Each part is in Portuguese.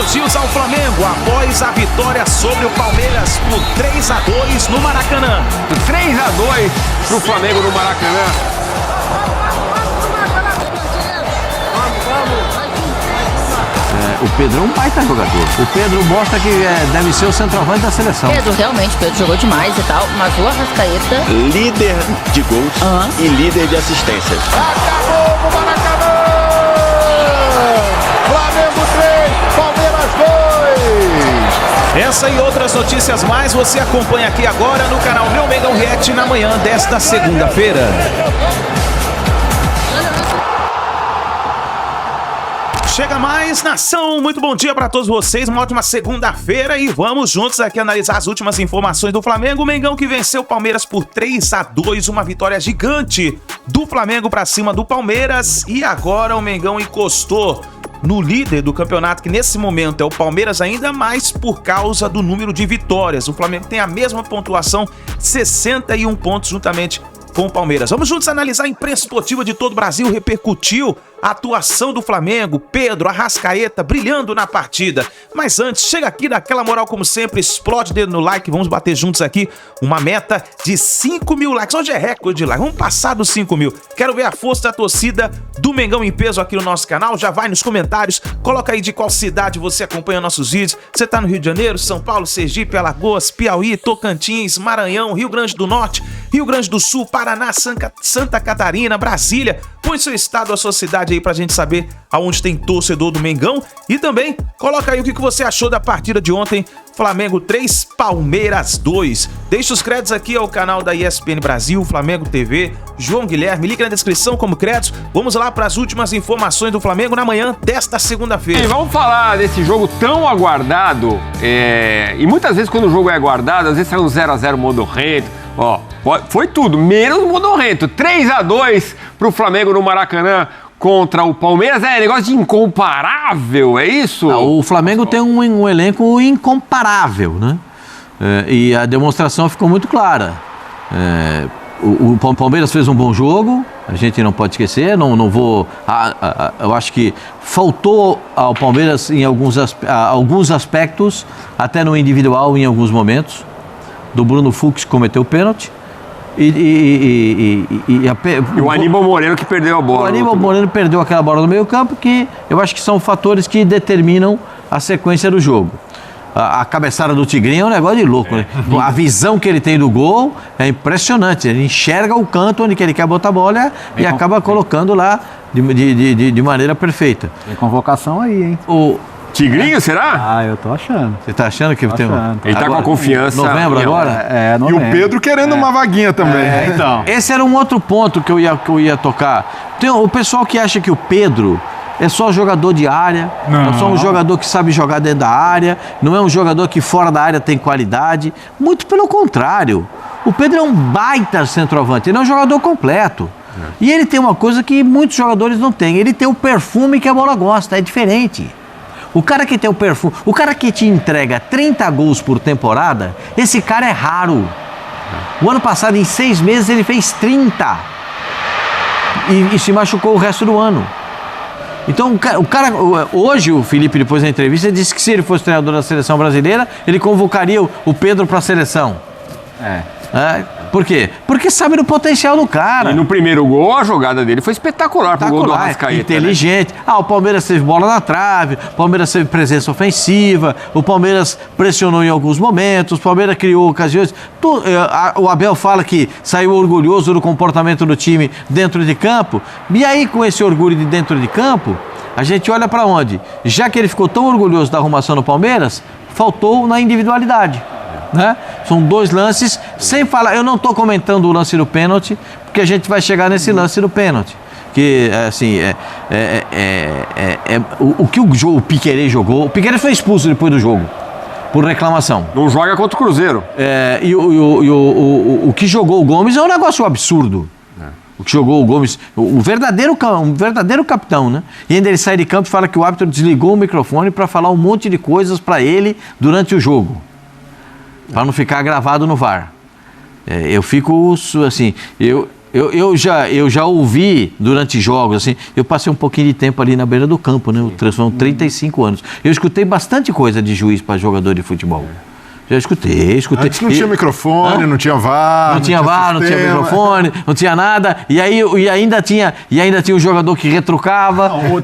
elogios ao Flamengo após a vitória sobre o Palmeiras por 3-2 no Maracanã. 3-2 pro Flamengo no Maracanã. O Pedro é um baita jogador. O Pedro mostra que deve ser o centroavante da seleção. Pedro jogou demais e tal, mas o Arrascaeta... Líder de gols e líder de assistências. Acabou no Maracanã! Flamengo 3, Palmeiras 2! Essa e outras notícias mais você acompanha aqui agora no canal Meu Mengão React na manhã desta segunda-feira. Chega mais, nação! Muito bom dia para todos vocês, uma ótima segunda-feira e vamos juntos aqui analisar as últimas informações do Flamengo. O Mengão que venceu o Palmeiras por 3-2, uma vitória gigante do Flamengo para cima do Palmeiras e agora o Mengão encostou no líder do campeonato, que nesse momento é o Palmeiras, ainda mais por causa do número de vitórias. O Flamengo tem a mesma pontuação, 61 pontos juntamente com o Palmeiras. Vamos juntos analisar a imprensa esportiva de todo o Brasil, repercutiu a atuação do Flamengo, Pedro, Arrascaeta brilhando na partida. Mas antes, chega aqui, dá aquela moral como sempre, explode o dedo no like, vamos bater juntos aqui uma meta de 5 mil likes. Hoje é recorde de likes, vamos passar dos 5 mil. Quero ver a força da torcida do Mengão em peso aqui no nosso canal, já vai nos comentários, coloca aí de qual cidade você acompanha nossos vídeos. Você tá no Rio de Janeiro, São Paulo, Sergipe, Alagoas, Piauí, Tocantins, Maranhão, Rio Grande do Norte, Rio Grande do Sul, Paraná, Santa Catarina, Brasília. Põe seu estado, a sua cidade aí pra gente saber aonde tem torcedor do Mengão. E também coloca aí o que você achou da partida de ontem. Flamengo 3, Palmeiras 2. Deixa os créditos aqui ao canal da ESPN Brasil, Flamengo TV, João Guilherme. Link na descrição como créditos. Vamos lá para as últimas informações do Flamengo na manhã desta segunda-feira. E vamos falar desse jogo tão aguardado. E muitas vezes quando o jogo é aguardado, às vezes sai um 0-0 modorrento. Ó, foi tudo, menos modorrento. 3-2 pro Flamengo no Maracanã contra o Palmeiras. É negócio de incomparável, é isso? O Flamengo tem um elenco incomparável, né? E a demonstração ficou muito clara. O Palmeiras fez um bom jogo, a gente não pode esquecer, não vou... eu acho que faltou ao Palmeiras em alguns aspectos, até no individual em alguns momentos. Do Bruno Fux cometeu o pênalti. E o Aníbal Moreno que perdeu a bola. O Aníbal Moreno perdeu aquela bola no meio campo, que eu acho que são fatores que determinam a sequência do jogo. A cabeçada do Tigrinho é um negócio de louco, né? A visão que ele tem do gol é impressionante. Ele enxerga o canto onde ele quer botar a bola e acaba colocando lá de maneira perfeita. Tem convocação aí, hein? Tigrinho, será? Eu tô achando. Você tá achando que tem um... Ele tá com a confiança. Novembro agora? Novembro. E o Pedro querendo uma vaguinha também. Então. Esse era um outro ponto que eu ia tocar. Tem o pessoal que acha que o Pedro é só jogador de área, é só um jogador que sabe jogar dentro da área, não é um jogador que fora da área tem qualidade. Muito pelo contrário. O Pedro é um baita centroavante, ele é um jogador completo. E ele tem uma coisa que muitos jogadores não têm, ele tem o perfume que a bola gosta, é diferente. O cara que tem o perfume, o cara que te entrega 30 gols por temporada, esse cara é raro. O ano passado, em 6 meses, ele fez 30. E se machucou o resto do ano. Então, hoje o Felipe, depois da entrevista, disse que se ele fosse treinador da seleção brasileira, ele convocaria o Pedro para a seleção. Por quê? Porque sabe do potencial do cara. E no primeiro gol, a jogada dele foi espetacular pro gol do Arrascaeta. Inteligente. Né? O Palmeiras teve bola na trave, o Palmeiras teve presença ofensiva, o Palmeiras pressionou em alguns momentos, o Palmeiras criou ocasiões. O Abel fala que saiu orgulhoso do comportamento do time dentro de campo. E aí, com esse orgulho de dentro de campo, a gente olha para onde? Já que ele ficou tão orgulhoso da arrumação do Palmeiras, faltou na individualidade. Né? São 2 lances, sem falar, eu não estou comentando o lance do pênalti, porque a gente vai chegar nesse lance do pênalti, que assim, o que o Piquerez jogou, o Piquerez foi expulso depois do jogo, por reclamação. Não joga contra o Cruzeiro. O que jogou o Gomes é um negócio absurdo. O que jogou o Gomes, um verdadeiro capitão, né? E ainda ele sai de campo e fala que o árbitro desligou o microfone para falar um monte de coisas para ele durante o jogo. Para não ficar gravado no VAR. Eu fico assim, Eu já ouvi durante jogos, assim, eu passei um pouquinho de tempo ali na beira do campo, né? São 35 anos. Eu escutei bastante coisa de juiz para jogador de futebol. Já escutei. Antes não tinha microfone, não tinha VAR. Não tinha VAR, não tinha microfone, não tinha nada. E ainda tinha o jogador que retrucava. Não,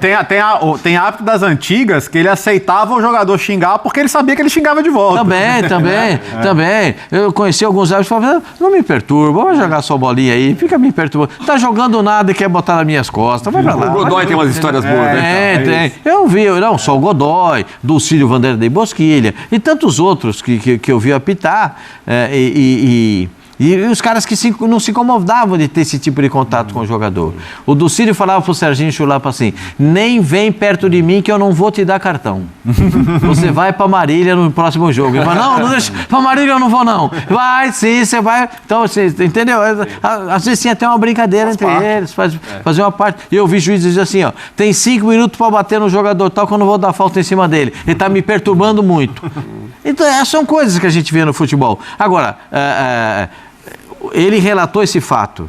tem hábito das antigas que ele aceitava o jogador xingar porque ele sabia que ele xingava de volta. Também. Eu conheci alguns árbitros e falavam, não me perturba, vamos jogar sua bolinha aí, fica me perturbando. Tá jogando nada e quer botar nas minhas costas, vai pra lá. O Godoy tem umas histórias boas, né? Tem. Eu vi, só o Godoy, Dulcílio Vanderlei Bosquilha e tantos outros que eu vi apitar, e os caras que não se incomodavam de ter esse tipo de contato com o jogador. O Dulcílio falava pro Serginho Chulapa assim, nem vem perto de mim que eu não vou te dar cartão. Você vai pra Marília no próximo jogo. Ele fala, não deixa, pra Marília eu não vou não. Vai, sim, você vai. Então, você entendeu? Às vezes tinha até uma brincadeira entre eles, fazer uma parte. E eu vi juízes dizer assim, tem 5 minutos pra bater no jogador tal que eu não vou dar falta em cima dele. Ele tá me perturbando muito. Então, essas são coisas que a gente vê no futebol. Agora, ele relatou esse fato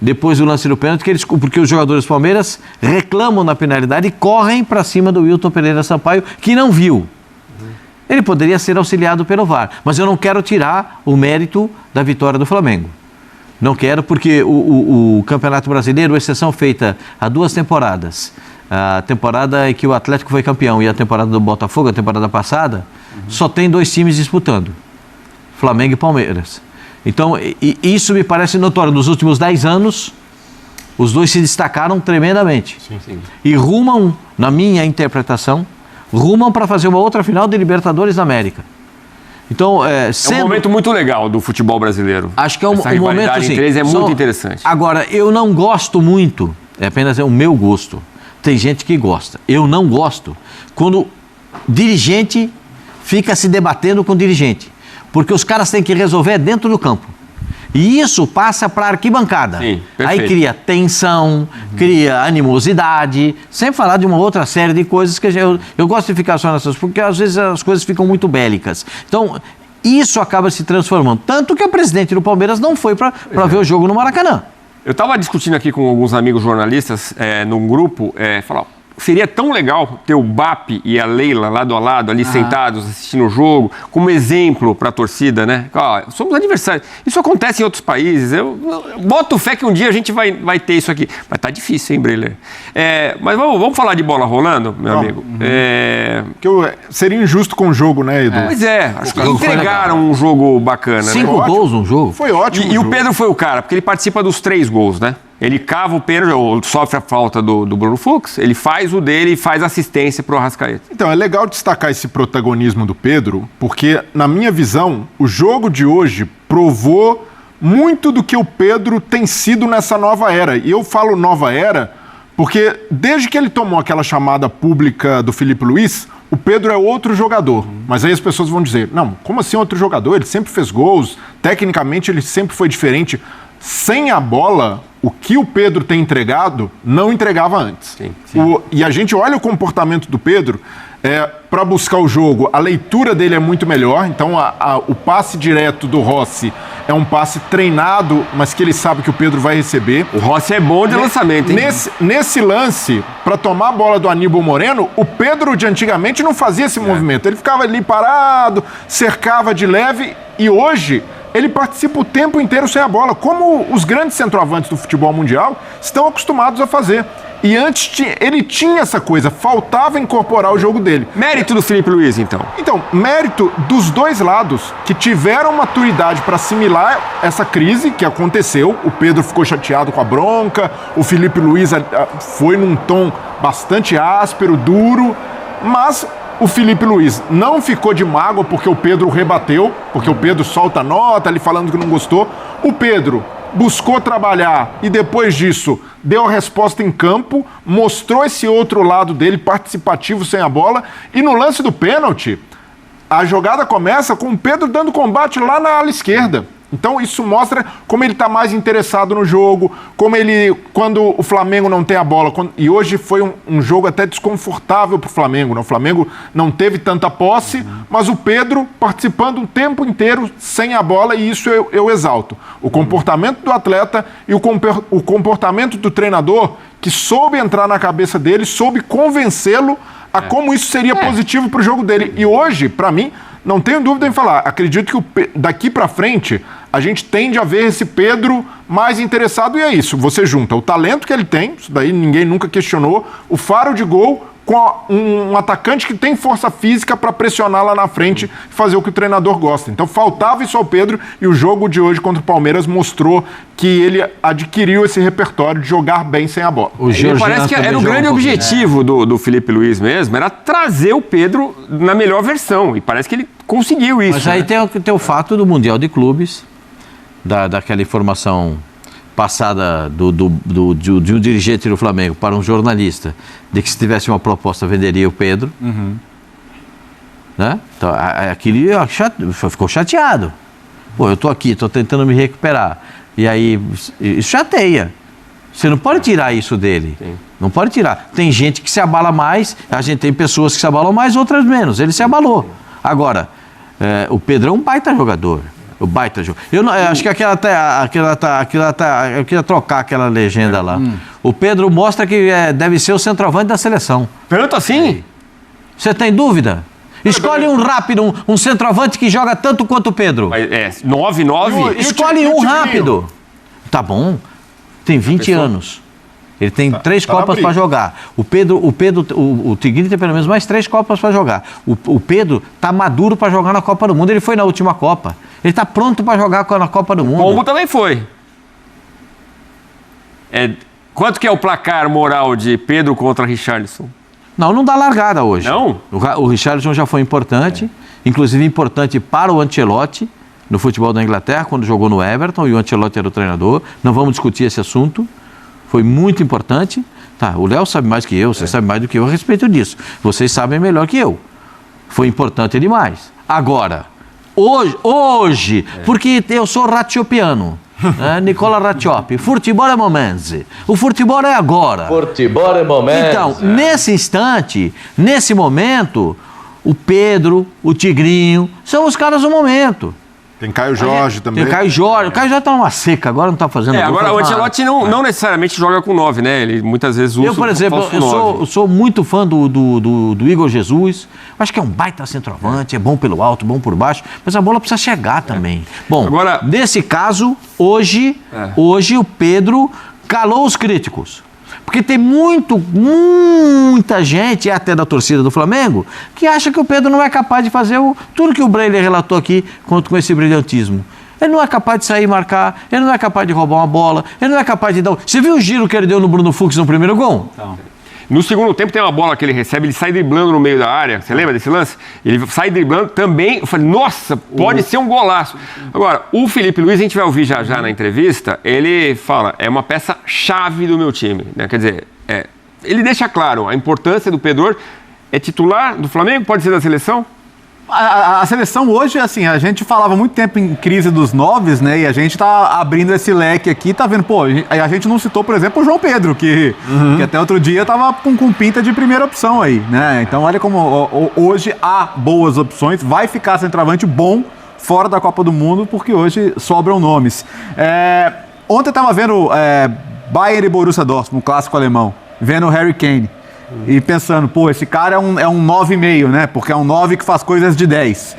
depois do lance do pênalti, porque os jogadores do Palmeiras reclamam da penalidade e correm para cima do Wilton Pereira Sampaio, que não viu. Ele poderia ser auxiliado pelo VAR, mas eu não quero tirar o mérito da vitória do Flamengo. Não quero, porque o Campeonato Brasileiro, exceção feita há 2 temporadas, a temporada em que o Atlético foi campeão e a temporada do Botafogo, a temporada passada, só tem 2 times disputando, Flamengo e Palmeiras. Então, isso me parece notório. Nos últimos 10 anos, os 2 se destacaram tremendamente. Sim. E rumam, na minha interpretação, para fazer uma outra final de Libertadores da América. Então, é um momento muito legal do futebol brasileiro. Acho que é um momento assim, entre eles é muito interessante. Agora, eu não gosto muito, é apenas o meu gosto. Tem gente que gosta. Eu não gosto quando dirigente fica se debatendo com dirigente. Porque os caras têm que resolver dentro do campo. E isso passa para a arquibancada. Sim, aí cria tensão, cria animosidade, sem falar de uma outra série de coisas que eu gosto de ficar só nessas, porque às vezes as coisas ficam muito bélicas. Então, isso acaba se transformando. Tanto que o presidente do Palmeiras não foi para ver o jogo no Maracanã. Eu estava discutindo aqui com alguns amigos jornalistas num grupo, falar, seria tão legal ter o BAP e a Leila lado a lado, ali sentados, assistindo o jogo, como exemplo para a torcida, né? Somos adversários. Isso acontece em outros países. Eu boto fé que um dia a gente vai ter isso aqui. Mas tá difícil, hein, Breler? Mas vamos falar de bola rolando, meu amigo? Seria injusto com o jogo, né, Edu? Pois acho que entregaram um jogo bacana. 5 gols no jogo. Foi ótimo. E o Pedro foi o cara, porque ele participa dos 3 gols, né? Ele cava o pênalti, ou sofre a falta do Bruno Fux, ele faz o dele e faz assistência para o Arrascaeta. Então, é legal destacar esse protagonismo do Pedro, porque, na minha visão, o jogo de hoje provou muito do que o Pedro tem sido nessa nova era. E eu falo nova era porque, desde que ele tomou aquela chamada pública do Felipe Luiz, o Pedro é outro jogador. Mas aí as pessoas vão dizer, não, como assim outro jogador? Ele sempre fez gols, tecnicamente ele sempre foi diferente. Sem a bola, o que o Pedro tem entregado, não entregava antes. Sim. E a gente olha o comportamento do Pedro para buscar o jogo. A leitura dele é muito melhor. Então, o passe direto do Rossi é um passe treinado, mas que ele sabe que o Pedro vai receber. O Rossi é bom de lançamento, hein? Nesse lance, para tomar a bola do Aníbal Moreno, o Pedro de antigamente não fazia esse movimento. Ele ficava ali parado, cercava de leve, e hoje ele participa o tempo inteiro sem a bola, como os grandes centroavantes do futebol mundial estão acostumados a fazer. E antes ele tinha essa coisa, faltava incorporar o jogo dele. Mérito do Felipe Luiz, então? Então, mérito dos 2 lados, que tiveram maturidade para assimilar essa crise que aconteceu. O Pedro ficou chateado com a bronca, o Felipe Luiz foi num tom bastante áspero, duro, mas o Felipe Luiz não ficou de mágoa porque o Pedro rebateu, porque o Pedro solta nota ali falando que não gostou. O Pedro buscou trabalhar e depois disso deu a resposta em campo, mostrou esse outro lado dele, participativo sem a bola. E no lance do pênalti, a jogada começa com o Pedro dando combate lá na ala esquerda. Então isso mostra como ele está mais interessado no jogo, como ele, quando o Flamengo não tem a bola, e hoje foi um jogo até desconfortável para o Flamengo, né? O Flamengo não teve tanta posse, mas o Pedro participando o tempo inteiro sem a bola, e isso eu exalto. O comportamento do atleta e o comportamento do treinador, que soube entrar na cabeça dele, soube convencê-lo a como isso seria positivo para o jogo dele. E hoje, para mim, não tenho dúvida em falar. Acredito que daqui para frente a gente tende a ver esse Pedro mais interessado, e é isso. Você junta o talento que ele tem, isso daí ninguém nunca questionou, o faro de gol com um atacante que tem força física para pressionar lá na frente e fazer o que o treinador gosta. Então faltava isso ao Pedro, e o jogo de hoje contra o Palmeiras mostrou que ele adquiriu esse repertório de jogar bem sem a bola. Parece que era o grande objetivo do Felipe Luiz mesmo, era trazer o Pedro na melhor versão, e parece que ele conseguiu isso. Mas aí tem o fato do Mundial de Clubes, daquela informação passada de um dirigente do Flamengo para um jornalista, de que se tivesse uma proposta venderia o Pedro, né? Então, aquilo ficou chateado. Pô, eu tô aqui, tô tentando me recuperar, e aí isso chateia. Você não pode tirar isso dele. Sim. Não pode tirar. Tem gente que se abala mais, a gente tem pessoas que se abalam mais, outras menos. Ele se abalou. Agora, o Pedro é um baita jogador. O baita jogo. Eu acho que eu queria trocar aquela legenda lá. O Pedro mostra que deve ser o centroavante da seleção. Tanto assim? Você tem dúvida? Escolhe um rápido, um centroavante que joga tanto quanto o Pedro. 9-9. Escolhe um rápido. Tá bom. Tem 20 anos. Ele tem 3 Copas para jogar. O Tigrinho tem pelo menos mais 3 Copas para jogar. O Pedro tá maduro para jogar na Copa do Mundo. Ele foi na última Copa. Ele tá pronto para jogar na Copa do Mundo. O Pombo também foi. Quanto que é o placar moral de Pedro contra Richarlison? Não dá largada hoje. Não? O Richarlison já foi importante, inclusive importante para o Ancelotti, no futebol da Inglaterra, quando jogou no Everton, e o Ancelotti era o treinador. Não vamos discutir esse assunto. Foi muito importante. Tá, o Léo sabe mais que eu, você sabe mais do que eu a respeito disso. Vocês sabem melhor que eu. Foi importante demais. Agora, hoje, porque eu sou ratiopiano, né? Nicola Ratiopi. Futebol é momento. O futebol é agora. Futebol é momento. Então, nesse instante, nesse momento, o Pedro, o Tigrinho, são os caras do momento. Tem Caio Jorge também. Tem Caio Jorge. O Caio Jorge tá numa seca, agora não tá fazendo gol. Agora o Ancelotti não necessariamente joga com 9, né? Ele muitas vezes usa. Eu, por exemplo, eu sou muito fã do Igor Jesus. Acho que é um baita centroavante, é bom pelo alto, bom por baixo, mas a bola precisa chegar também. Bom, agora, nesse caso, hoje o Pedro calou os críticos. Porque tem muita gente, até da torcida do Flamengo, que acha que o Pedro não é capaz de fazer tudo que o Breyer relatou aqui com esse brilhantismo. Ele não é capaz de sair e marcar, ele não é capaz de roubar uma bola, ele não é capaz de dar... Você viu o giro que ele deu no Bruno Fux no primeiro gol? Não. No segundo tempo tem uma bola que ele recebe, ele sai driblando no meio da área. Você lembra desse lance? Ele sai driblando também. Eu falei, nossa, pode ser um golaço. Agora, o Felipe Luiz, a gente vai ouvir já na entrevista, ele fala, é uma peça-chave do meu time, né? Quer dizer, ele deixa claro a importância do Pedro. É titular do Flamengo? Pode ser da seleção? A seleção hoje, assim, a gente falava muito tempo em crise dos 9, né? E a gente tá abrindo esse leque aqui, tá vendo? Pô, a gente não citou, por exemplo, o João Pedro, que até outro dia tava com pinta de primeira opção aí, né? Então olha como hoje há boas opções, vai ficar centroavante bom fora da Copa do Mundo, porque hoje sobram nomes. Ontem eu tava vendo Bayern e Borussia Dortmund, um clássico alemão, vendo o Harry Kane. E pensando, pô, esse cara é um 9,5, né? Porque é um 9 que faz coisas de 10.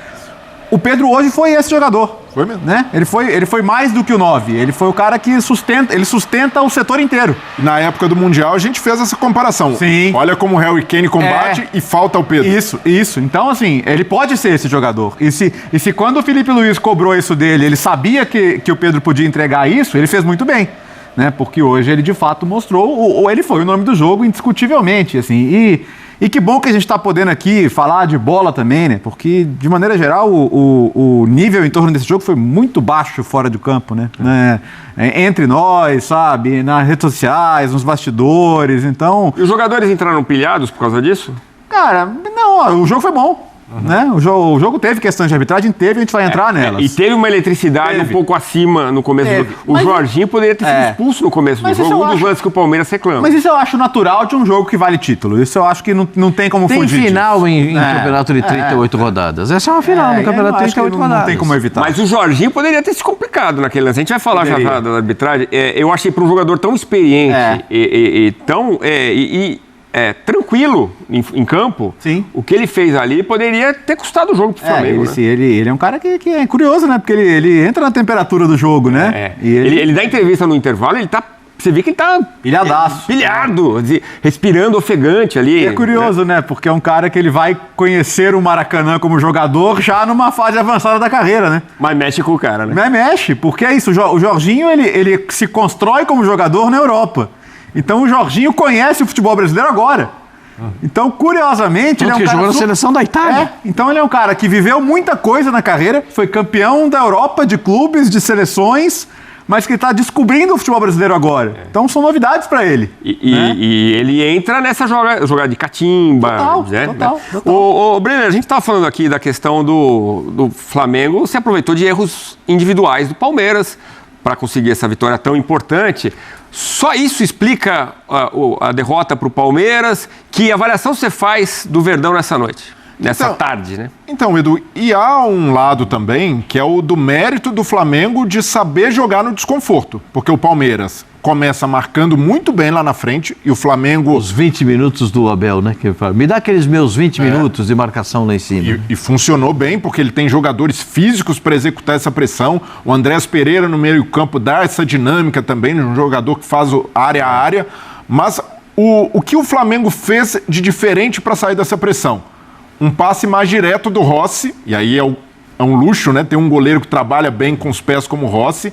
O Pedro hoje foi esse jogador. Foi mesmo. Né? Ele foi mais do que o 9. Ele foi o cara que sustenta o setor inteiro. Na época do Mundial, a gente fez essa comparação. Sim. Olha como o Harry Kane combate e falta o Pedro. Isso. Então, assim, ele pode ser esse jogador. E se quando o Felipe Luiz cobrou isso dele, ele sabia que o Pedro podia entregar isso, ele fez muito bem. Né? Porque hoje ele de fato mostrou, ou ele foi o nome do jogo indiscutivelmente, assim, e que bom que a gente está podendo aqui falar de bola também, né? Porque de maneira geral o nível em torno desse jogo foi muito baixo fora do campo, né? Entre nós, sabe, nas redes sociais, nos bastidores, então... E os jogadores entraram pilhados por causa disso? Cara, não, o jogo foi bom. Né? O jogo teve questões de arbitragem, a gente vai entrar nelas. E teve uma eletricidade um pouco acima no começo do jogo. O Jorginho poderia ter sido expulso no começo do jogo, um dos lances que o Palmeiras reclama. Mas isso eu acho natural de um jogo que vale título. Isso eu acho que não tem como fugir Tem final disso. em campeonato de 38 rodadas. Essa é uma final no campeonato de 38 rodadas. Não tem como evitar. Mas o Jorginho poderia ter se complicado naquele lance. A gente vai falar já da arbitragem. Eu achei para um jogador tão experiente e tão tranquilo em campo, Sim. o que ele fez ali poderia ter custado o jogo pro Flamengo. Ele é um cara que é curioso, né? Porque ele entra na temperatura do jogo, né? E ele dá entrevista no intervalo, você vê que ele tá pilhadaço. Pilhado, respirando ofegante ali. E é curioso, né? Porque é um cara que ele vai conhecer o Maracanã como jogador já numa fase avançada da carreira, né? Mas mexe com o cara, né? Mas mexe, porque é isso. O Jorginho, ele se constrói como jogador na Europa. Então o Jorginho conhece o futebol brasileiro agora. Então, curiosamente, ele é um cara... jogou na seleção da Itália. Então ele é um cara que viveu muita coisa na carreira, foi campeão da Europa de clubes, de seleções, mas que está descobrindo o futebol brasileiro agora. Então são novidades para ele. E ele entra nessa jogada de catimba. Total. Ô, Brenner, a gente estava falando aqui da questão do Flamengo, se aproveitou de erros individuais do Palmeiras para conseguir essa vitória tão importante. Só isso explica a derrota para o Palmeiras? Que avaliação você faz do Verdão nessa noite? Nessa tarde, né? Então, Edu, e há um lado também que é o do mérito do Flamengo de saber jogar no desconforto. Porque o Palmeiras começa marcando muito bem lá na frente e o Flamengo... Os 20 minutos do Abel, né? Que fala, me dá aqueles meus 20 minutos de marcação lá em cima. E funcionou bem, porque ele tem jogadores físicos para executar essa pressão. O Andrés Pereira no meio campo dá essa dinâmica também, um jogador que faz área a área. Mas o que o Flamengo fez de diferente para sair dessa pressão? Um passe mais direto do Rossi, e aí é um luxo, né? Tem um goleiro que trabalha bem com os pés como o Rossi.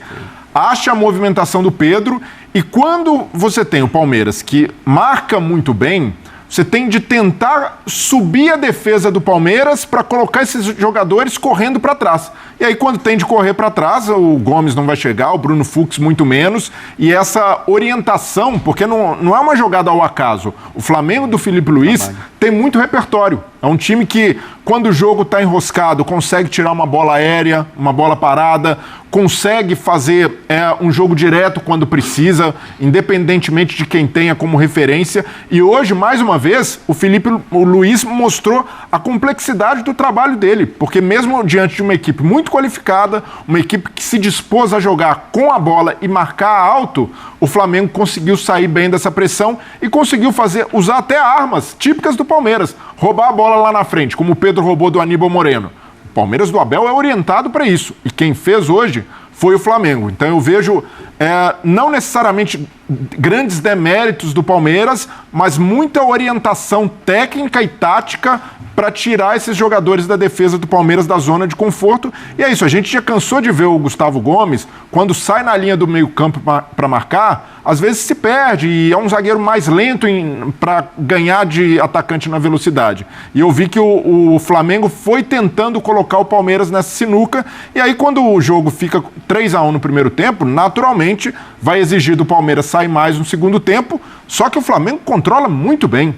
Acha a movimentação do Pedro, e quando você tem o Palmeiras que marca muito bem, você tem de tentar subir a defesa do Palmeiras para colocar esses jogadores correndo para trás. E aí, quando tem de correr para trás, o Gomes não vai chegar, o Bruno Fux muito menos. E essa orientação, porque não é uma jogada ao acaso. O Flamengo do Filipe Luiz tem muito repertório. É um time que, quando o jogo está enroscado, consegue tirar uma bola aérea, uma bola parada, consegue fazer um jogo direto quando precisa, independentemente de quem tenha como referência. E hoje, mais uma vez, o Filipe Luiz mostrou a complexidade do trabalho dele, porque mesmo diante de uma equipe muito qualificada, uma equipe que se dispôs a jogar com a bola e marcar alto, o Flamengo conseguiu sair bem dessa pressão e conseguiu usar até armas típicas do Palmeiras, roubar a bola lá na frente, como o Pedro roubou do Aníbal Moreno. O Palmeiras do Abel é orientado para isso. E quem fez hoje foi o Flamengo. Então eu vejo não necessariamente grandes deméritos do Palmeiras, mas muita orientação técnica e tática para tirar esses jogadores da defesa do Palmeiras da zona de conforto. E é isso, a gente já cansou de ver o Gustavo Gomes, quando sai na linha do meio-campo para marcar, às vezes se perde e é um zagueiro mais lento para ganhar de atacante na velocidade. E eu vi que o Flamengo foi tentando colocar o Palmeiras nessa sinuca, e aí quando o jogo fica 3-1 no primeiro tempo, naturalmente vai exigir do Palmeiras sair mais no segundo tempo, só que o Flamengo controla muito bem.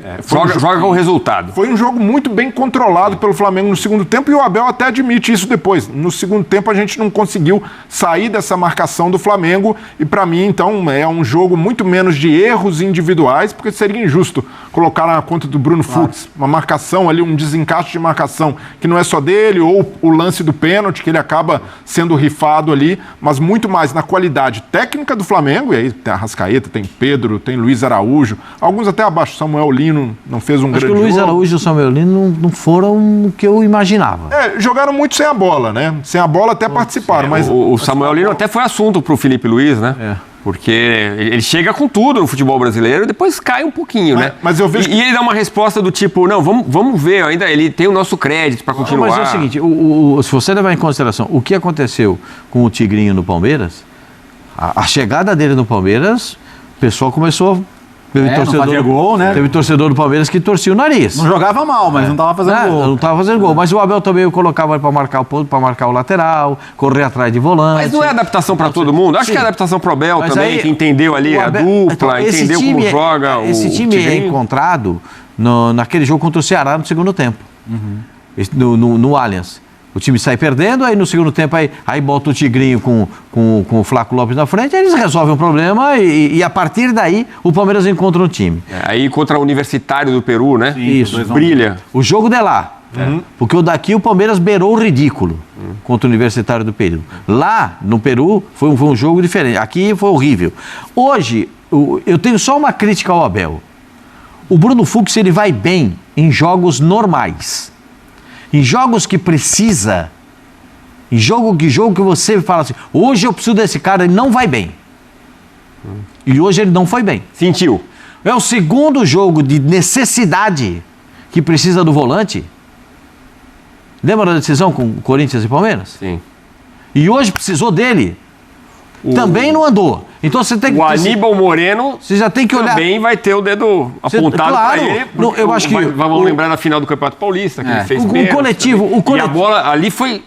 Joga com o resultado. Foi um jogo muito bem controlado pelo Flamengo no segundo tempo, e o Abel até admite isso depois. No segundo tempo a gente não conseguiu sair dessa marcação do Flamengo, e para mim, então, é um jogo muito menos de erros individuais, porque seria injusto colocar na conta do Bruno Fux uma marcação ali, um desencaixe de marcação que não é só dele, ou o lance do pênalti, que ele acaba sendo rifado ali, mas muito mais na qualidade técnica do Flamengo, e aí tem a Arrascaeta, tem Pedro, tem Luiz Araújo, alguns até abaixo. Samuel Lino não fez um grande jogo. Acho que o Luiz Araújo e o Samuel Lino não foram o que eu imaginava. Jogaram muito sem a bola, né? Sem a bola até participaram, mas... O Samuel Lino até foi assunto pro Filipe Luiz, né? Porque ele chega com tudo no futebol brasileiro e depois cai um pouquinho, né? Mas eu vejo e ele dá uma resposta do tipo, não, vamos ver, ainda ele tem o nosso crédito para continuar. Mas é o seguinte, se você levar em consideração o que aconteceu com o Tigrinho no Palmeiras, a chegada dele no Palmeiras, o pessoal começou... não fazia gol, né? Teve torcedor do Palmeiras que torcia o nariz. Não jogava mal, mas não estava fazendo gol. Não estava fazendo gol. Mas o Abel também o colocava para marcar o lateral, correr atrás de volante. Mas não é adaptação para todo mundo? Acho que é adaptação para o Abel também, que entendeu ali a dupla, então, entendeu como joga esse time é encontrado naquele jogo contra o Ceará no segundo tempo. no Allianz. O time sai perdendo, aí no segundo tempo aí bota o Tigrinho com o Flaco Lopes na frente, aí eles resolvem o problema e a partir daí o Palmeiras encontra um time. Aí contra o Universitário do Peru, né? Isso. Brilha. O jogo de lá. Porque o daqui o Palmeiras beirou o ridículo contra o Universitário do Peru. Lá no Peru foi um jogo diferente. Aqui foi horrível. Hoje, eu tenho só uma crítica ao Abel. O Bruno Fux, ele vai bem em jogos normais. Em jogos que precisa, em jogo que você fala assim, hoje eu preciso desse cara, ele não vai bem. E hoje ele não foi bem. Sentiu. É o segundo jogo de necessidade que precisa do volante. Lembra da decisão com Corinthians e Palmeiras? Sim. E hoje precisou dele. Também não andou. Então você tem que... O Aníbal Moreno você já tem que olhar... também vai ter o dedo apontado claro, para ele. não, eu acho que Vamos lembrar da final do Campeonato Paulista, que ele fez o coletivo... E a bola ali foi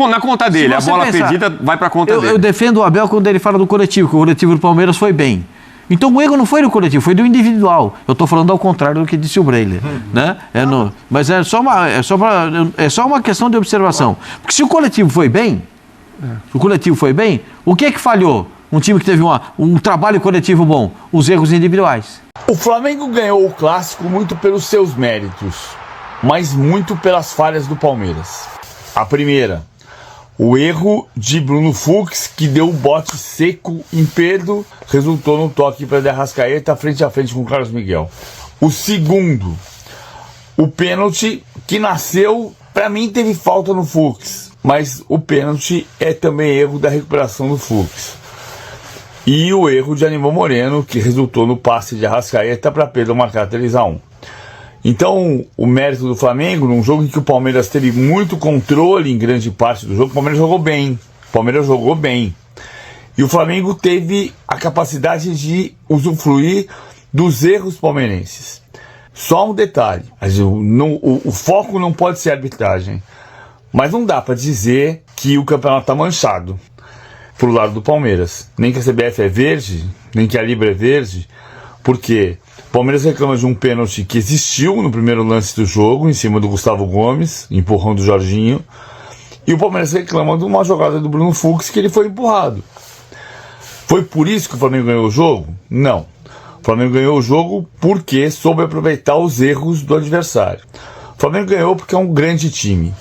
na conta dele. A bola perdida vai para a conta dele. Eu defendo o Abel quando ele fala do coletivo, que o coletivo do Palmeiras foi bem. Então o erro não foi do coletivo, foi do individual. Eu estou falando ao contrário do que disse o Breiler. Né? Mas é só uma questão de observação. Porque se o coletivo foi bem, o que falhou? Um time que teve um trabalho coletivo bom, os erros individuais. O Flamengo ganhou o clássico muito pelos seus méritos, mas muito pelas falhas do Palmeiras. A primeira, o erro de Bruno Fux, que deu o bote seco em Pedro, resultou no toque para De Arrascaeta frente a frente com o Carlos Miguel. O segundo, o pênalti que nasceu, para mim teve falta no Fux, mas o pênalti é também erro da recuperação do Fux. E o erro de Aníbal Moreno, que resultou no passe de Arrascaeta para Pedro marcar 3-1. Então, o mérito do Flamengo, num jogo em que o Palmeiras teve muito controle em grande parte do jogo, o Palmeiras jogou bem. E o Flamengo teve a capacidade de usufruir dos erros palmeirenses. Só um detalhe, o foco não pode ser a arbitragem, mas não dá para dizer que o campeonato está manchado pro lado do Palmeiras. Nem que a CBF é verde, nem que a Libra é verde, porque o Palmeiras reclama de um pênalti que existiu no primeiro lance do jogo, em cima do Gustavo Gomes, empurrão do Jorginho, e o Palmeiras reclama de uma jogada do Bruno Fux que ele foi empurrado. Foi por isso que o Flamengo ganhou o jogo? Não. O Flamengo ganhou o jogo porque soube aproveitar os erros do adversário. O Flamengo ganhou porque é um grande time.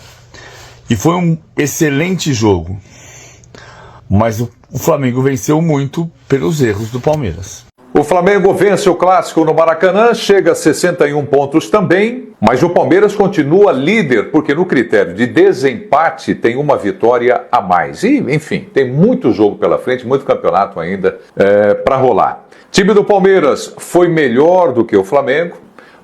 E foi um excelente jogo. Mas o Flamengo venceu muito pelos erros do Palmeiras. O Flamengo vence o clássico no Maracanã, chega a 61 pontos também, mas o Palmeiras continua líder, porque no critério de desempate tem uma vitória a mais. E, enfim, tem muito jogo pela frente, muito campeonato ainda para rolar. Time do Palmeiras foi melhor do que o Flamengo,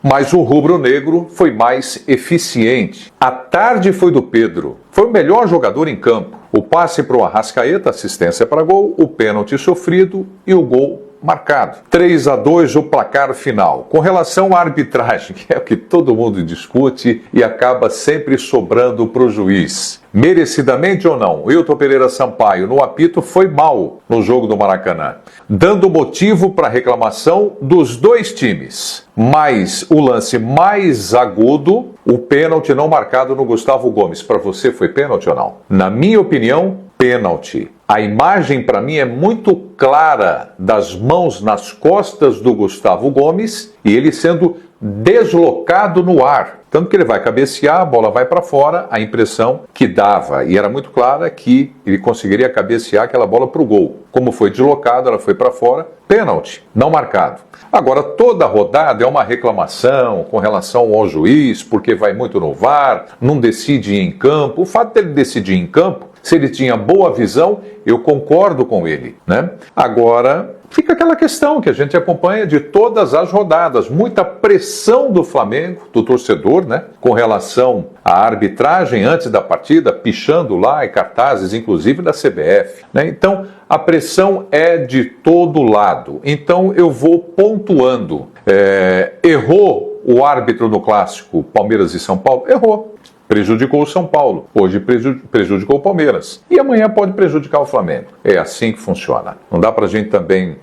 mas o rubro-negro foi mais eficiente. A tarde foi do Pedro, foi o melhor jogador em campo. O passe para o Arrascaeta, assistência para gol, o pênalti sofrido e o gol marcado. 3-2 o placar final. Com relação à arbitragem, que é o que todo mundo discute e acaba sempre sobrando para o juiz. Merecidamente ou não, Wilton Pereira Sampaio no apito foi mal no jogo do Maracanã, dando motivo para reclamação dos dois times. Mas o lance mais agudo, o pênalti não marcado no Gustavo Gomes. Para você foi pênalti ou não? Na minha opinião, pênalti. A imagem para mim é muito clara das mãos nas costas do Gustavo Gomes e ele sendo deslocado no ar. Tanto que ele vai cabecear, a bola vai para fora, a impressão que dava, e era muito clara que ele conseguiria cabecear aquela bola para o gol. Como foi deslocado, ela foi para fora, pênalti, não marcado. Agora, toda rodada é uma reclamação com relação ao juiz, porque vai muito no VAR, não decide em campo. O fato dele decidir em campo, se ele tinha boa visão, eu concordo com ele, né? Agora, fica aquela questão que a gente acompanha de todas as rodadas, muita pressão do Flamengo, do torcedor, né? Com relação à arbitragem antes da partida, pichando lá e cartazes, inclusive da CBF, né? Então, a pressão é de todo lado. Então, eu vou pontuando. Errou o árbitro no clássico Palmeiras e São Paulo? Errou. prejudicou o São Paulo, hoje prejudicou o Palmeiras. E amanhã pode prejudicar o Flamengo. É assim que funciona. Não dá pra gente também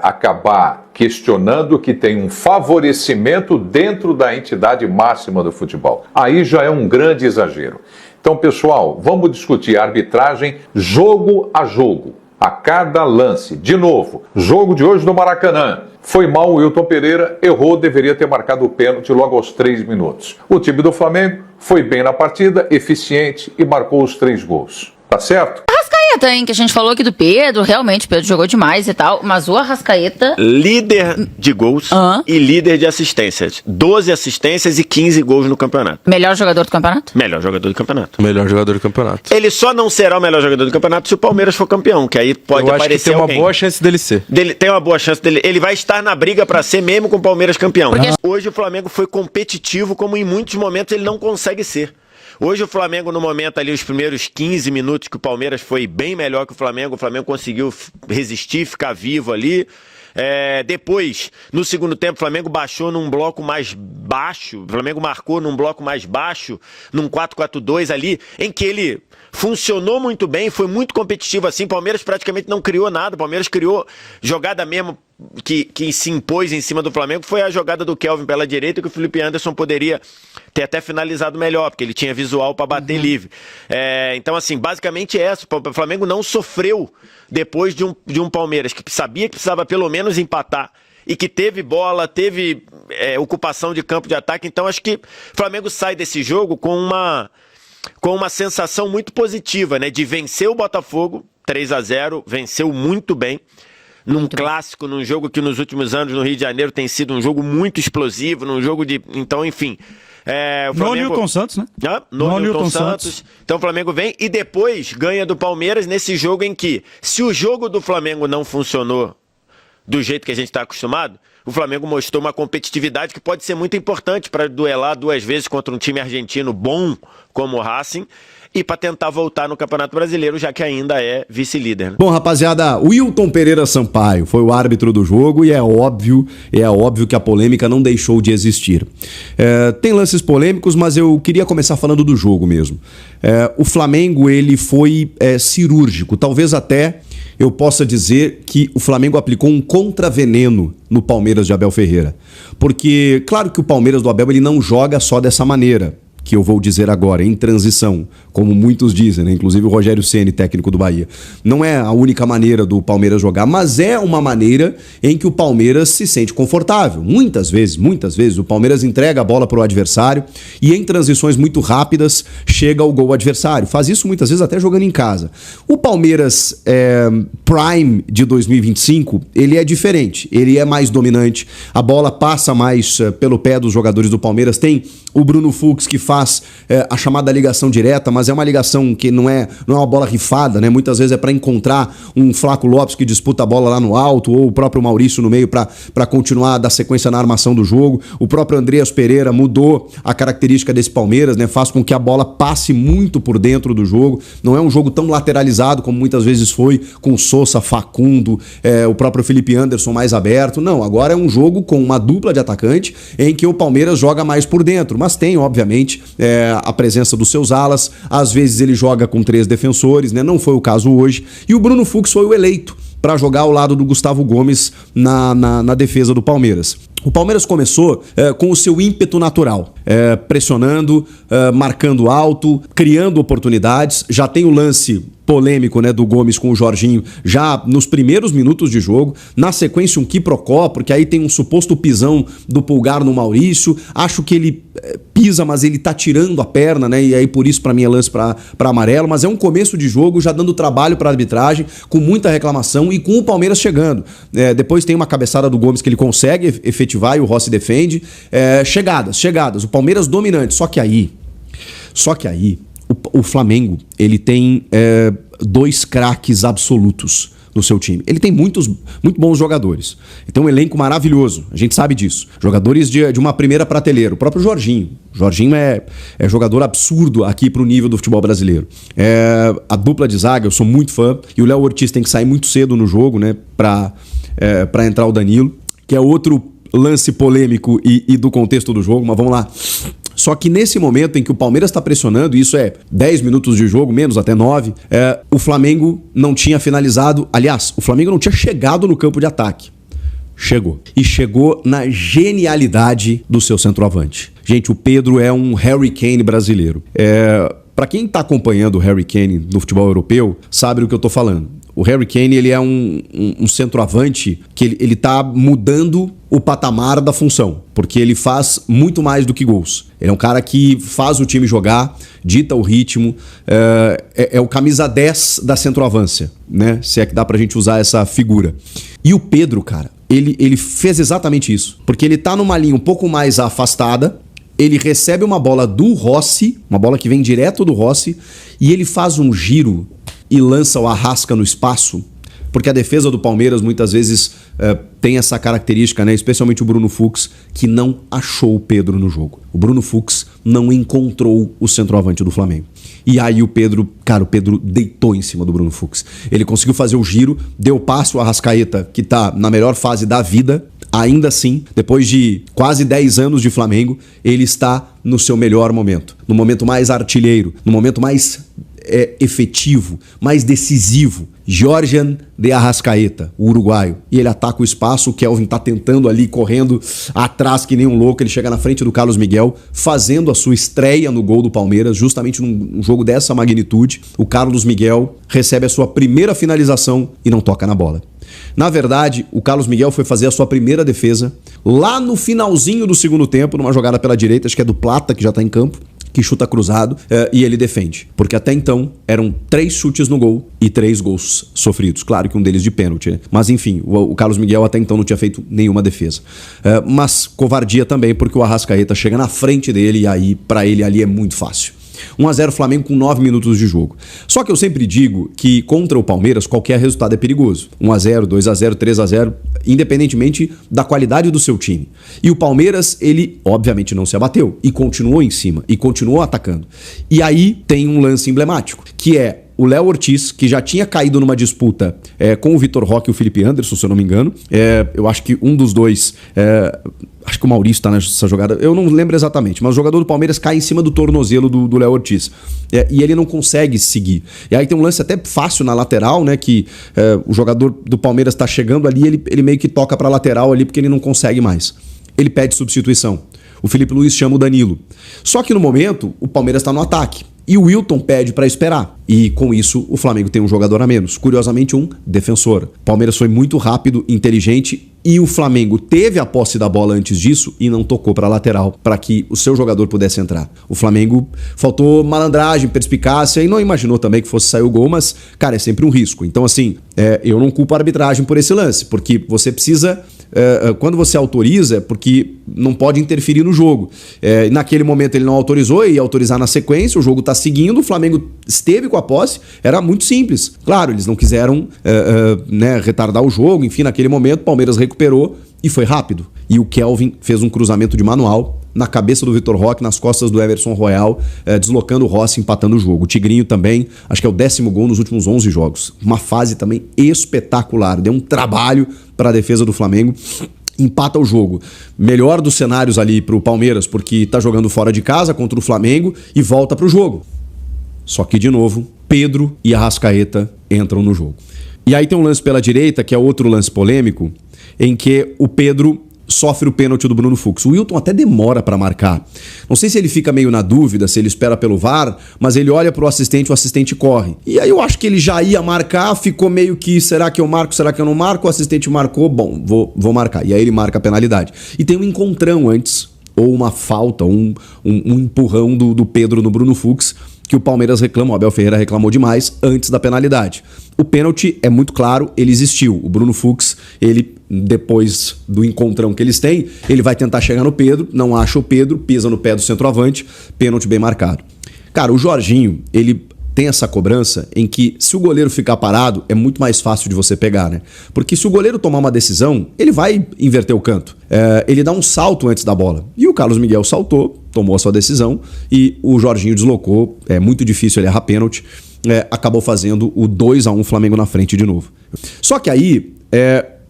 acabar questionando que tem um favorecimento dentro da entidade máxima do futebol. Aí já é um grande exagero. Então, pessoal, vamos discutir a arbitragem jogo a jogo, a cada lance. De novo, jogo de hoje no Maracanã. Foi mal o Wilton Pereira, errou, deveria ter marcado o pênalti logo aos 3 minutos. O time do Flamengo foi bem na partida, eficiente e marcou os 3 gols. Tá certo? Arrascaeta, hein, que a gente falou aqui do Pedro, realmente o Pedro jogou demais e tal, mas o Arrascaeta... Líder de gols e líder de assistências. 12 assistências e 15 gols no campeonato. Melhor jogador do campeonato? Melhor jogador do campeonato. Melhor jogador do campeonato. Ele só não será o melhor jogador do campeonato se o Palmeiras for campeão, que aí pode Eu acho aparecer que tem uma alguém. boa chance dele ser. Tem uma boa chance dele. Ele vai estar na briga pra ser mesmo com o Palmeiras campeão. Hoje o Flamengo foi competitivo, como em muitos momentos ele não consegue ser. Hoje o Flamengo, no momento ali, os primeiros 15 minutos que o Palmeiras foi bem melhor que o Flamengo conseguiu resistir, ficar vivo ali. Depois, no segundo tempo, o Flamengo baixou num bloco mais baixo, o Flamengo marcou num bloco mais baixo, num 4-4-2 ali, em que ele funcionou muito bem, foi muito competitivo assim. O Palmeiras praticamente não criou nada, o Palmeiras criou jogada mesmo que se impôs em cima do Flamengo, foi a jogada do Kelvin pela direita, que o Felipe Anderson poderia ter até finalizado melhor, porque ele tinha visual para bater livre. Então, assim, basicamente o Flamengo não sofreu depois de um Palmeiras que sabia que precisava pelo menos empatar e que teve bola, teve ocupação de campo de ataque. Então, acho que o Flamengo sai desse jogo com uma sensação muito positiva, né? De vencer o Botafogo 3-0, venceu muito bem. Num clássico, num jogo que nos últimos anos no Rio de Janeiro tem sido um jogo muito explosivo, num jogo de... Então, enfim... o Flamengo... No Newton Santos, né? No Newton Santos. Então o Flamengo vem e depois ganha do Palmeiras nesse jogo em que, se o jogo do Flamengo não funcionou do jeito que a gente está acostumado, o Flamengo mostrou uma competitividade que pode ser muito importante para duelar 2 vezes contra um time argentino bom como o Racing e para tentar voltar no Campeonato Brasileiro, já que ainda é vice-líder. Né? Bom, rapaziada, o Wilton Pereira Sampaio foi o árbitro do jogo e é óbvio que a polêmica não deixou de existir. Tem lances polêmicos, mas eu queria começar falando do jogo mesmo. O Flamengo, ele foi cirúrgico, talvez até eu possa dizer que o Flamengo aplicou um contraveneno no Palmeiras de Abel Ferreira. Porque, claro que o Palmeiras do Abel ele não joga só dessa maneira, que eu vou dizer agora, em transição, como muitos dizem, né? Inclusive o Rogério Ceni, técnico do Bahia. Não é a única maneira do Palmeiras jogar, mas é uma maneira em que o Palmeiras se sente confortável. Muitas vezes, o Palmeiras entrega a bola para o adversário e em transições muito rápidas chega ao gol adversário. Faz isso muitas vezes até jogando em casa. O Palmeiras Prime de 2025, ele é diferente, ele é mais dominante, a bola passa mais pelo pé dos jogadores do Palmeiras. Tem o Bruno Fux que faz a chamada ligação direta, mas é uma ligação que não é uma bola rifada, né? Muitas vezes é para encontrar um Flaco Lopes que disputa a bola lá no alto, ou o próprio Maurício no meio para continuar a dar sequência na armação do jogo. O próprio Andreas Pereira mudou a característica desse Palmeiras, né? Faz com que a bola passe muito por dentro do jogo. Não é um jogo tão lateralizado como muitas vezes foi com Sousa, Facundo, o próprio Felipe Anderson mais aberto. Não, agora é um jogo com uma dupla de atacante em que o Palmeiras joga mais por dentro, mas tem, obviamente, a presença dos seus alas. Às vezes ele joga com 3 defensores, né? Não foi o caso hoje. E o Bruno Fux foi o eleito para jogar ao lado do Gustavo Gomes na defesa do Palmeiras. O Palmeiras começou com o seu ímpeto natural, pressionando, marcando alto, criando oportunidades. Já tem o lance polêmico, né, do Gomes com o Jorginho já nos primeiros minutos de jogo. Na sequência um quiprocó, porque aí tem um suposto pisão do Pulgar no Maurício. Acho que ele pisa, mas ele tá tirando a perna, né? E aí por isso para mim é lance para amarelo. Mas é um começo de jogo já dando trabalho para a arbitragem, com muita reclamação e com o Palmeiras chegando. Depois tem uma cabeçada do Gomes que ele consegue efetivar e o Rossi defende. Chegadas. O Palmeiras dominante. Só que aí o Flamengo, ele tem 2 craques absolutos no seu time. Ele tem muito bons jogadores. Ele tem um elenco maravilhoso, a gente sabe disso. Jogadores de uma primeira prateleira. O próprio Jorginho. Jorginho é jogador absurdo aqui pro nível do futebol brasileiro. A dupla de zaga, eu sou muito fã. E o Léo Ortiz tem que sair muito cedo no jogo, né? Pra entrar o Danilo, que é outro lance polêmico e do contexto do jogo, mas vamos lá. Só que nesse momento em que o Palmeiras está pressionando, isso é 10 minutos de jogo, menos até 9, o Flamengo não tinha finalizado. Aliás, o Flamengo não tinha chegado no campo de ataque. Chegou. E chegou na genialidade do seu centroavante. Gente, o Pedro é um Harry Kane brasileiro. Para quem tá acompanhando o Harry Kane no futebol europeu, sabe do que eu tô falando. O Harry Kane, ele é um centroavante que ele tá mudando o patamar da função, porque ele faz muito mais do que gols. Ele é um cara que faz o time jogar, dita o ritmo, é o camisa 10 da centroavância, né? Se é que dá pra gente usar essa figura. E o Pedro, cara, ele fez exatamente isso, porque ele tá numa linha um pouco mais afastada, ele recebe uma bola do Rossi, uma bola que vem direto do Rossi, e ele faz um giro e lança o Arrasca no espaço, porque a defesa do Palmeiras muitas vezes tem essa característica, né? Especialmente o Bruno Fux, que não achou o Pedro no jogo. O Bruno Fux não encontrou o centroavante do Flamengo. E aí o Pedro deitou em cima do Bruno Fux. Ele conseguiu fazer o giro, deu passe ao Arrascaeta, que tá na melhor fase da vida. Ainda assim, depois de quase 10 anos de Flamengo, ele está no seu melhor momento. No momento mais artilheiro, no momento mais efetivo, mais decisivo. Georgian de Arrascaeta, o uruguaio. E ele ataca o espaço, o Kelvin tá tentando ali, correndo atrás que nem um louco. Ele chega na frente do Carlos Miguel, fazendo a sua estreia no gol do Palmeiras, justamente num jogo dessa magnitude. O Carlos Miguel recebe a sua primeira finalização e não toca na bola. Na verdade, o Carlos Miguel foi fazer a sua primeira defesa lá no finalzinho do segundo tempo, numa jogada pela direita, acho que é do Plata, que já tá em campo, que chuta cruzado, e ele defende. Porque até então eram 3 chutes no gol e 3 gols sofridos. Claro que um deles de pênalti, né? Mas enfim, o Carlos Miguel até então não tinha feito nenhuma defesa. Mas covardia também, porque o Arrascaeta chega na frente dele e aí pra ele ali é muito fácil. 1-0 Flamengo com 9 minutos de jogo. Só que eu sempre digo que contra o Palmeiras qualquer resultado é perigoso. 1-0, 2-0, 3-0, independentemente da qualidade do seu time. E o Palmeiras, ele obviamente não se abateu e continuou em cima e continuou atacando. E aí tem um lance emblemático, que é o Léo Ortiz, que já tinha caído numa disputa com o Vitor Roque e o Felipe Anderson, se eu não me engano. Eu acho que um dos dois... acho que o Maurício tá nessa jogada, eu não lembro exatamente, mas o jogador do Palmeiras cai em cima do tornozelo do Léo Ortiz. E ele não consegue seguir. E aí tem um lance até fácil na lateral, né? Que o jogador do Palmeiras tá chegando ali, ele meio que toca pra lateral ali, porque ele não consegue mais. Ele pede substituição. O Felipe Luiz chama o Danilo. Só que no momento, o Palmeiras tá no ataque. E o Wilton pede para esperar. E com isso, o Flamengo tem um jogador a menos. Curiosamente, um defensor. O Palmeiras foi muito rápido, inteligente. E o Flamengo teve a posse da bola antes disso e não tocou para a lateral para que o seu jogador pudesse entrar. O Flamengo faltou malandragem, perspicácia e não imaginou também que fosse sair o gol, mas, cara, é sempre um risco. Então, assim, eu não culpo a arbitragem por esse lance, porque você precisa... quando você autoriza, é porque não pode interferir no jogo. Naquele momento ele não autorizou e ia autorizar na sequência, o jogo tá seguindo, o Flamengo esteve com a posse, era muito simples. Claro, eles não quiseram retardar o jogo, enfim, naquele momento o Palmeiras recuperou e foi rápido. E o Kelvin fez um cruzamento de manual na cabeça do Vitor Roque, nas costas do Everson Royal, deslocando o Rossi, empatando o jogo. O Tigrinho também, acho que é o 10º gol nos últimos 11 jogos. Uma fase também espetacular, deu um trabalho para a defesa do Flamengo. Empata o jogo. Melhor dos cenários ali pro Palmeiras, porque tá jogando fora de casa contra o Flamengo e volta pro jogo. Só que, de novo, Pedro e Arrascaeta entram no jogo. E aí tem um lance pela direita, que é outro lance polêmico, em que o Pedro sofre o pênalti do Bruno Fux. O Wilton até demora para marcar. Não sei se ele fica meio na dúvida, se ele espera pelo VAR, mas ele olha pro assistente, o assistente corre. E aí eu acho que ele já ia marcar, ficou meio que, será que eu marco, será que eu não marco? O assistente marcou, bom, vou marcar. E aí ele marca a penalidade. E tem um encontrão antes, ou uma falta, um empurrão do Pedro no Bruno Fux, que o Palmeiras reclama, o Abel Ferreira reclamou demais antes da penalidade. O pênalti é muito claro, ele existiu. O Bruno Fux, ele, depois do encontrão que eles têm, ele vai tentar chegar no Pedro, não acha o Pedro, pisa no pé do centroavante, pênalti bem marcado. Cara, o Jorginho, ele tem essa cobrança em que se o goleiro ficar parado, é muito mais fácil de você pegar, né? Porque se o goleiro tomar uma decisão, ele vai inverter o canto. Ele dá um salto antes da bola. E o Carlos Miguel saltou, tomou a sua decisão e o Jorginho deslocou. É muito difícil ele errar pênalti. Acabou fazendo o 2-1 Flamengo na frente de novo. Só que aí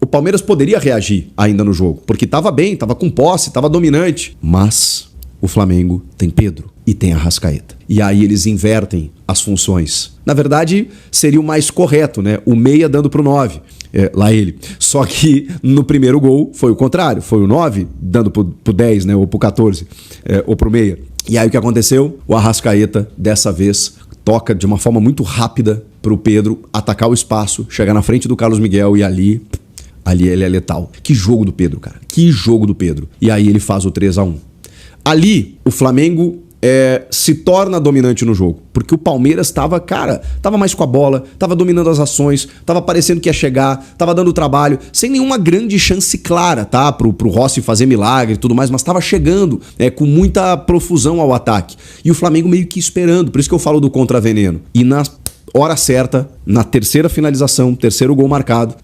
o Palmeiras poderia reagir ainda no jogo, porque estava bem, estava com posse, estava dominante. Mas o Flamengo tem Pedro e tem Arrascaeta. E aí eles invertem as funções. Na verdade, seria o mais correto, né? O meia dando pro 9. Lá ele. Só que no primeiro gol foi o contrário. Foi o 9 dando pro 10, né? Ou pro 14. Ou pro meia. E aí o que aconteceu? O Arrascaeta, dessa vez, toca de uma forma muito rápida pro Pedro atacar o espaço, chegar na frente do Carlos Miguel e ali ele é letal. Que jogo do Pedro, cara. Que jogo do Pedro. E aí ele faz o 3-1. Ali, o Flamengo se torna dominante no jogo, porque o Palmeiras tava mais com a bola, tava dominando as ações, tava parecendo que ia chegar, tava dando trabalho, sem nenhuma grande chance clara, tá? Pro Rossi fazer milagre e tudo mais, mas tava chegando com muita profusão ao ataque. E o Flamengo meio que esperando, por isso que eu falo do contraveneno. E na hora certa, na terceira finalização, terceiro gol marcado,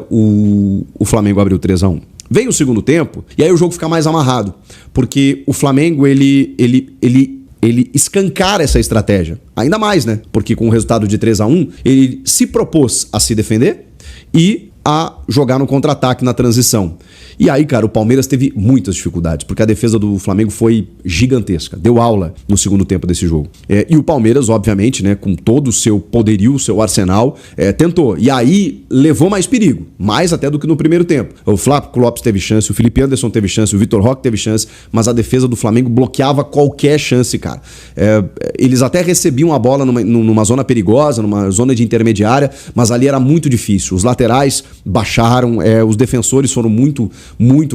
o Flamengo abriu 3-1. Vem o segundo tempo, e aí o jogo fica mais amarrado, porque o Flamengo, ele escancara essa estratégia. Ainda mais, né? Porque com o resultado de 3-1, ele se propôs a se defender e a jogar no contra-ataque na transição. E aí, cara, o Palmeiras teve muitas dificuldades, porque a defesa do Flamengo foi gigantesca. Deu aula no segundo tempo desse jogo. E o Palmeiras, obviamente, né, com todo o seu poderio, o seu arsenal, tentou. E aí levou mais perigo, mais até do que no primeiro tempo. O Flávio Lopes teve chance, o Felipe Anderson teve chance, o Vitor Roque teve chance, mas a defesa do Flamengo bloqueava qualquer chance, cara. Eles até recebiam a bola numa zona perigosa, numa zona de intermediária, mas ali era muito difícil. Os laterais baixaram, os defensores foram muito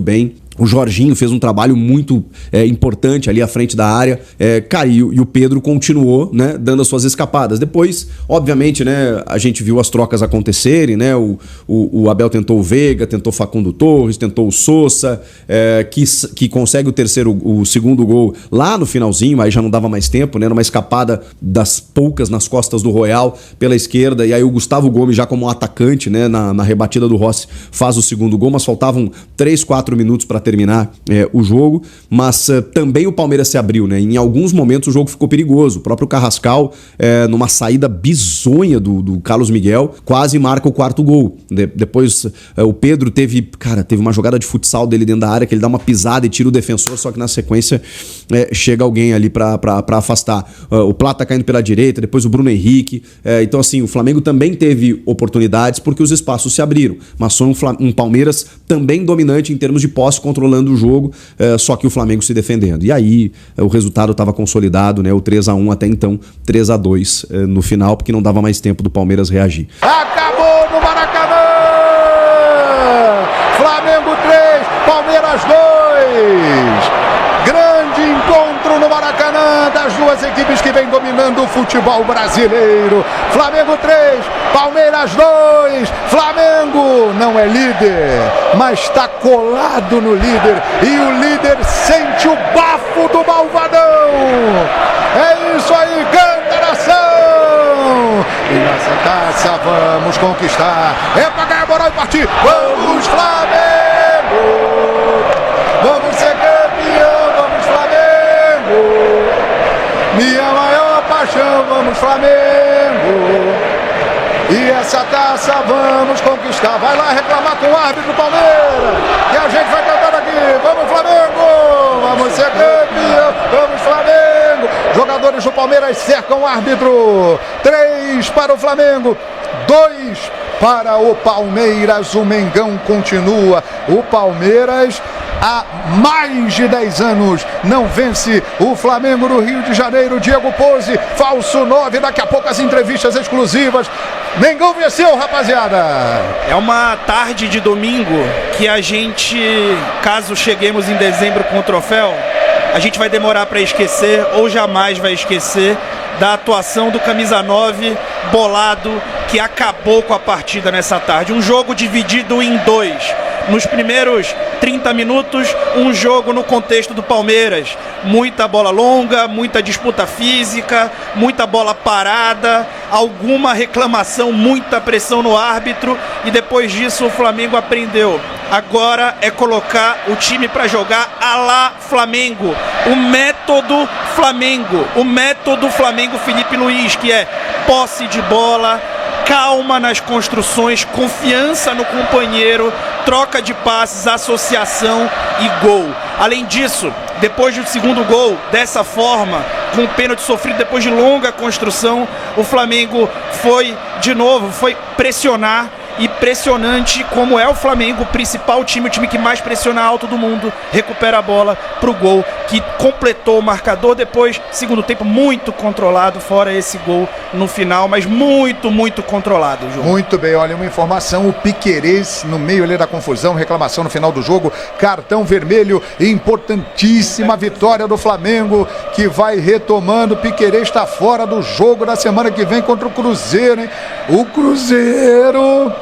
bem. O Jorginho fez um trabalho muito importante ali à frente da área, caiu e o Pedro continuou, né, dando as suas escapadas. Depois, obviamente, né, a gente viu as trocas acontecerem, né, o Abel tentou o Veiga, tentou Facundo Torres, tentou o Sousa, que consegue o segundo gol lá no finalzinho, aí já não dava mais tempo, né, numa escapada das poucas nas costas do Royal pela esquerda, e aí o Gustavo Gomes já como atacante, né, na rebatida do Rossi faz o segundo gol, mas faltavam 3-4 minutos para terminar o jogo, mas também o Palmeiras se abriu, né? Em alguns momentos o jogo ficou perigoso. O próprio Carrascal, numa saída bizonha do Carlos Miguel, quase marca o quarto gol. Depois o Pedro teve uma jogada de futsal dele dentro da área, que ele dá uma pisada e tira o defensor, só que na sequência chega alguém ali para afastar. O Plata caindo pela direita, depois o Bruno Henrique. Então assim, o Flamengo também teve oportunidades porque os espaços se abriram, mas foi um Palmeiras também dominante em termos de posse, controlando o jogo, só que o Flamengo se defendendo. E aí o resultado estava consolidado, né? O 3-1 até então, 3-2 no final, porque não dava mais tempo do Palmeiras reagir. Acabou no Maracanã! Flamengo 3, Palmeiras 2! Grande encontro no Maracanã das duas equipes que vem dominando o futebol brasileiro. Flamengo 3, Palmeiras 2. Flamengo não é líder, mas está colado no líder. E o líder sente o bafo do malvadão. É isso aí, canta nação! E nessa taça vamos conquistar. É pra ganhar moral e partir. Vamos, Flamengo! Vamos ser campeão, vamos, Flamengo! Minha maior paixão, vamos, Flamengo! E essa taça vamos conquistar. Vai lá reclamar com o árbitro Palmeiras, que a gente vai cantar aqui. Vamos, Flamengo! Vamos ser campeão, vamos, Flamengo! Jogadores do Palmeiras cercam o árbitro. 3 para o Flamengo, 2 para o Palmeiras. O Mengão continua. O Palmeiras há mais de 10 anos não vence o Flamengo no Rio de Janeiro. Diego Pose, falso 9, daqui a pouco as entrevistas exclusivas. Mengão venceu, rapaziada. É uma tarde de domingo que a gente, caso cheguemos em dezembro com o troféu, a gente vai demorar para esquecer ou jamais vai esquecer da atuação do camisa 9 bolado, que acabou com a partida nessa tarde. Um jogo dividido em 2. Nos primeiros 30 minutos, um jogo no contexto do Palmeiras. Muita bola longa, muita disputa física, muita bola parada, alguma reclamação, muita pressão no árbitro, e depois disso o Flamengo aprendeu. Agora é colocar o time para jogar à la Flamengo. O método Flamengo Felipe Luiz, que é posse de bola, calma nas construções, confiança no companheiro, troca de passes, associação e gol. Além disso, depois do segundo gol, dessa forma, com um pênalti sofrido depois de longa construção, o Flamengo foi pressionar. E pressionante, como é o Flamengo, o principal time, o time que mais pressiona alto do mundo, recupera a bola pro gol, que completou o marcador. Depois, segundo tempo muito controlado, fora esse gol no final, mas muito, muito controlado, João. Muito bem, olha, uma informação, o Piquerez no meio ali da confusão, reclamação no final do jogo, cartão vermelho, importantíssima vitória do Flamengo, que vai retomando. O Piquerez está fora do jogo da semana que vem contra o Cruzeiro, hein? O Cruzeiro...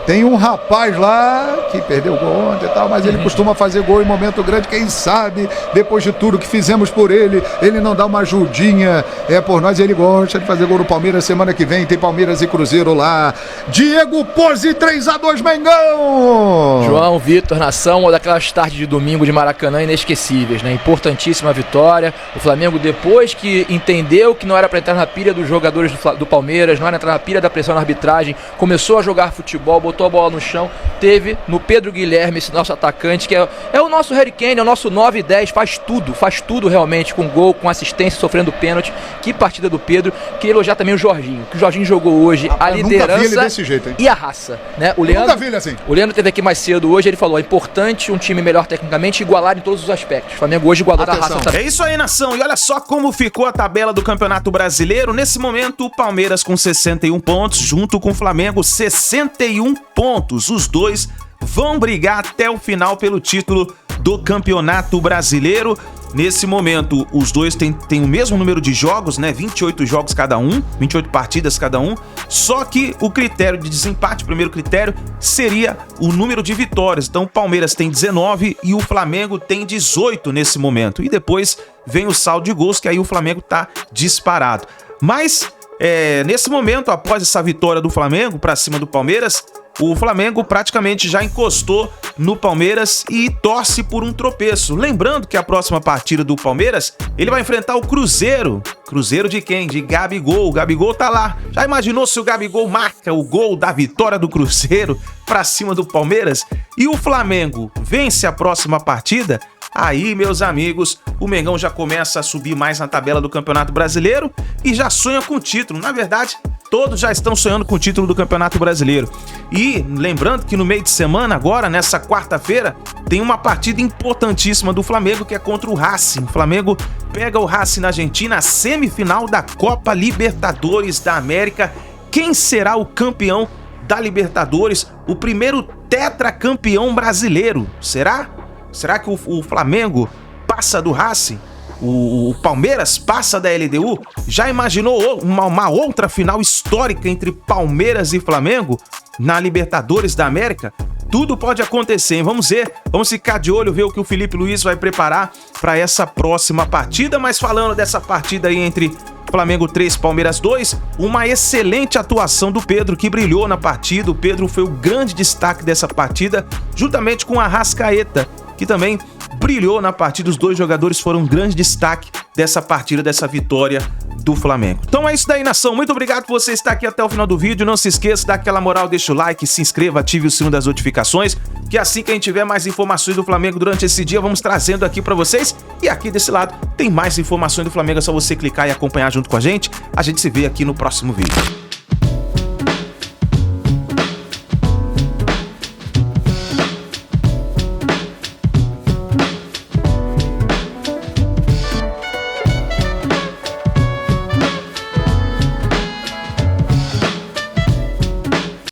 Tem um rapaz lá que perdeu o gol ontem e tal, mas ele costuma fazer gol em momento grande. Quem sabe, depois de tudo que fizemos por ele, ele não dá uma ajudinha por nós. Ele gosta de fazer gol no Palmeiras. Semana que vem tem Palmeiras e Cruzeiro lá. Diego Pozzi, 3-2 Mengão! João, Vitor, nação, uma daquelas tardes de domingo de Maracanã inesquecíveis, né? Importantíssima vitória. O Flamengo, depois que entendeu que não era para entrar na pilha dos jogadores do Palmeiras, não era entrar na pilha da pressão na arbitragem, começou a jogar futebol, botou a bola no chão, teve no Pedro Guilherme, esse nosso atacante, que é o nosso Harry Kane, é o nosso 9 e 10, faz tudo realmente, com gol, com assistência, sofrendo pênalti. Que partida do Pedro. Queria elogiar também o Jorginho, que o Jorginho jogou hoje, a liderança nunca vi ele desse jeito, hein? E a raça, né? Nunca vi ele assim. O Leandro esteve aqui mais cedo hoje, ele falou, é importante um time melhor tecnicamente, igualar em todos os aspectos. O Flamengo hoje igualou a raça também. É isso aí, nação, e olha só como ficou a tabela do Campeonato Brasileiro. Nesse momento, o Palmeiras com 61 pontos, junto com o Flamengo, 61 pontos. Os dois vão brigar até o final pelo título do Campeonato Brasileiro. Nesse momento, os dois têm o mesmo número de jogos, né? 28 jogos cada um, 28 partidas cada um. Só que o critério de desempate, o primeiro critério, seria o número de vitórias. Então, o Palmeiras tem 19 e o Flamengo tem 18 nesse momento. E depois vem o saldo de gols, que aí o Flamengo tá disparado. Mas, nesse momento, após essa vitória do Flamengo para cima do Palmeiras, o Flamengo praticamente já encostou no Palmeiras e torce por um tropeço. Lembrando que a próxima partida do Palmeiras, ele vai enfrentar o Cruzeiro. Cruzeiro de quem? De Gabigol. O Gabigol tá lá. Já imaginou se o Gabigol marca o gol da vitória do Cruzeiro pra cima do Palmeiras? E o Flamengo vence a próxima partida? Aí, meus amigos, o Mengão já começa a subir mais na tabela do Campeonato Brasileiro e já sonha com o título. Na verdade, todos já estão sonhando com o título do Campeonato Brasileiro. E lembrando que no meio de semana, agora, nessa quarta-feira, tem uma partida importantíssima do Flamengo, que é contra o Racing. O Flamengo pega o Racing na Argentina, a semifinal da Copa Libertadores da América. Quem será o campeão da Libertadores? O primeiro tetracampeão brasileiro. Será? Será que o Flamengo passa do Racing? O Palmeiras passa da LDU? Já imaginou uma outra final histórica entre Palmeiras e Flamengo na Libertadores da América? Tudo pode acontecer, hein? Vamos ver, vamos ficar de olho, ver o que o Felipe Luiz vai preparar para essa próxima partida. Mas falando dessa partida aí entre Flamengo 3, Palmeiras 2, uma excelente atuação do Pedro, que brilhou na partida. O Pedro foi o grande destaque dessa partida, juntamente com a Arrascaeta, que também brilhou na partida. Os dois jogadores foram um grande destaque dessa partida, dessa vitória do Flamengo. Então é isso daí, nação. Muito obrigado por você estar aqui até o final do vídeo. Não se esqueça, dá aquela moral, deixa o like, se inscreva, ative o sino das notificações, que assim que a gente tiver mais informações do Flamengo durante esse dia, vamos trazendo aqui pra vocês. E aqui desse lado tem mais informações do Flamengo, é só você clicar e acompanhar junto com a gente. A gente se vê aqui no próximo vídeo.